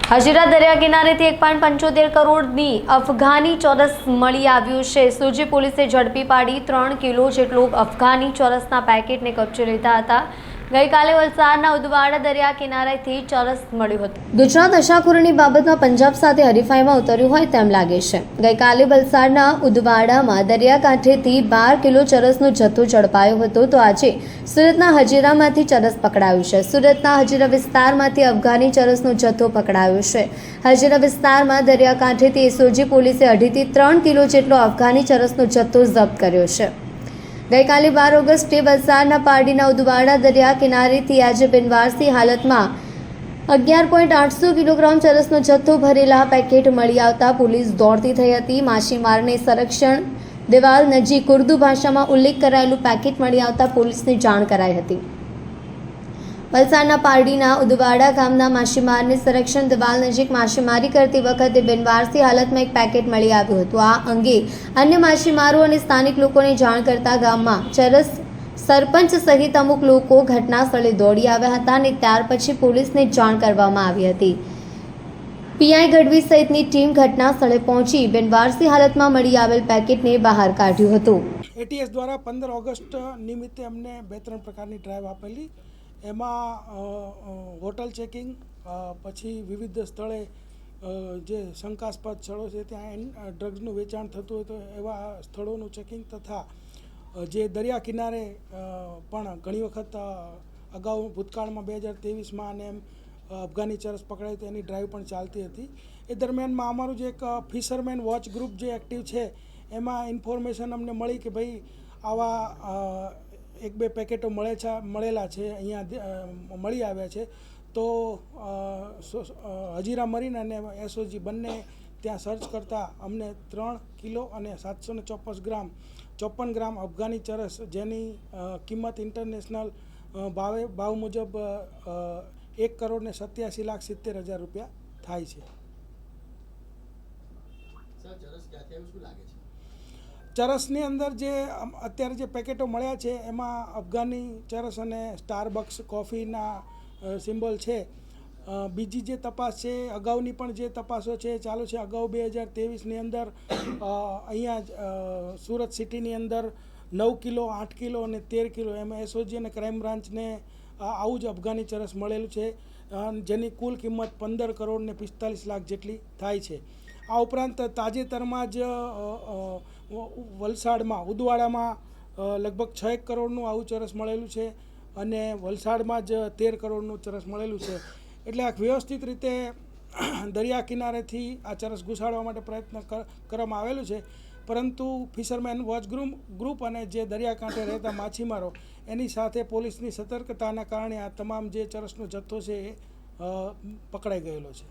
હજીરા દરિયા કિનારેથી 1.75 કરોડની અફઘાની ચોરસ મળી આવ્યું છે। સુરજી પોલીસે ઝડપી પાડી 3 કિલો જેટલો અફઘાની ચોરસના પેકેટને કબજે લીધા હતા। ગઈકાલે વલસાડના ઉદવાડા દરિયા કિનારેથી ચોરસ મળ્યું હતું। ગુજરાત નશાખોરીની બાબતમાં પંજાબ સાથે હરીફાઈમાં ઉતર્યું હોય તેમ લાગે છે। ગઈકાલે વલસાડના ઉદવાડામાં દરિયાકાંઠેથી 12 કિલો ચરસનો જથ્થો ઝડપાયો હતો, તો આજે સુરતના હજીરામાંથી ચરસ પકડાયું છે। સુરતના હજીરા વિસ્તારમાંથી અફઘાની ચરસનો જથ્થો પકડાયો છે। હજીરા વિસ્તારમાં દરિયાકાંઠેથી એસઓજી પોલીસે 2.5 થી 3 કિલો જેટલો અફઘાની ચરસનો જથ્થો જપ્ત કર્યો છે। ગઈકાલે 12 ઓગસ્ટે વલસાડના પારડીના ઉદવાડા દરિયા કિનારેથી આજે બિનવારસી હાલતમાં 11.800 કિલોગ્રામ ચરસનો જથ્થો ભરેલા પેકેટ મળી આવતા પોલીસ દોડતી થઈ હતી। માછીમારને સંરક્ષણ દિવાલ નજીક ઉર્દુ ભાષામાં ઉલ્લેખ કરાયેલું પેકેટ મળી આવતા પોલીસને જાણ કરાઈ હતી। વલસાડના પારડીના ઉદવાડા ગામના માછીમારને સંરક્ષણ દિવાલ નજીક માછીમારી કરતી વખતે બિનવારસી હાલતમાં એક પેકેટ મળી આવ્યું હતું। આ અંગે અન્ય માછીમારો અને સ્થાનિક લોકોને જાણ કરતા ગામમાં ચરસ સરપંચ સહિત અમુક લોકો ઘટના સ્થળે દોડી આવ્યા હતા અને ત્યાર પછી પોલીસને જાણ કરવામાં આવી હતી। પીઆઈ ગઢવી સહિતની ટીમ ઘટના સ્થળે પહોંચી બિનવારસી હાલતમાં મળી આવેલ પેકેટને બહાર કાઢ્યું હતું। એટીએસ દ્વારા 15 ઓગસ્ટ નિમિત્તે અમને 2-3 પ્રકારની ડ્રાઈવ આપેલી। એમાં હોટલ ચેકિંગ, પછી વિવિધ સ્થળે જે શંકાસ્પદ સ્થળો છે ત્યાં ડ્રગ્સનું વેચાણ થતું હોય તો એવા સ્થળોનું ચેકિંગ તથા જે દરિયા કિનારે પણ ઘણી વખત અગાઉ ભૂતકાળમાં 2023માં અને અફઘાની ચરસ પકડાઈ તો એની ડ્રાઈવ પણ ચાલતી હતી। એ દરમિયાનમાં અમારું જે એક ફિશરમેન વોચ ગ્રુપ જે એક્ટિવ છે એમાં ઇન્ફોર્મેશન અમને મળી કે ભાઈ આવા 1-2 પેકેટો મળેલા છે, અહીંયા મળી આવ્યા છે। તો હજીરા મરીન અને એસઓજી બંને ત્યાં સર્ચ કરતાં અમને 3 કિલો અને 754 ગ્રામ અફઘાની ચરસ, જેની કિંમત ઇન્ટરનેશનલ ભાવ મુજબ 1,87,70,000 રૂપિયા થાય છે। ચરસની અંદર જે અત્યારે જે પેકેટો મળ્યા છે એમાં અફઘાની ચરસ અને સ્ટારબક્સ કોફીના સિમ્બોલ છે। બીજી જે તપાસ છે, અગાઉની પણ જે તપાસો છે ચાલુ છે। અગાઉ 2023ની અંદર અહીંયા સુરત સિટીની અંદર 9 કિલો, 8 કિલો અને 13 કિલો એમાં એસઓજી અને ક્રાઇમ બ્રાન્ચને આવું જ અફઘાની ચરસ મળેલું છે, જેની કુલ કિંમત 15 કરોડ ને 45 લાખ જેટલી થાય છે। આ ઉપરાંત તાજેતરમાં જ વલસાડમાં ઉદવાડામાં લગભગ 6 કરોડનું આવું ચરસ મળેલું છે અને વલસાડમાં જ 13 કરોડનું ચરસ મળેલું છે। એટલે આ વ્યવસ્થિત રીતે દરિયા કિનારેથી આ ચરસ ઘુસાડવા માટે પ્રયત્ન કરવામાં આવેલું છે, પરંતુ ફિશરમેન વોચ ગ્રુપ અને જે દરિયાકાંઠે રહેતા માછીમારો એની સાથે પોલીસની સતર્કતાના કારણે આ તમામ જે ચરસનો જથ્થો છે એ પકડાઈ ગયેલો છે।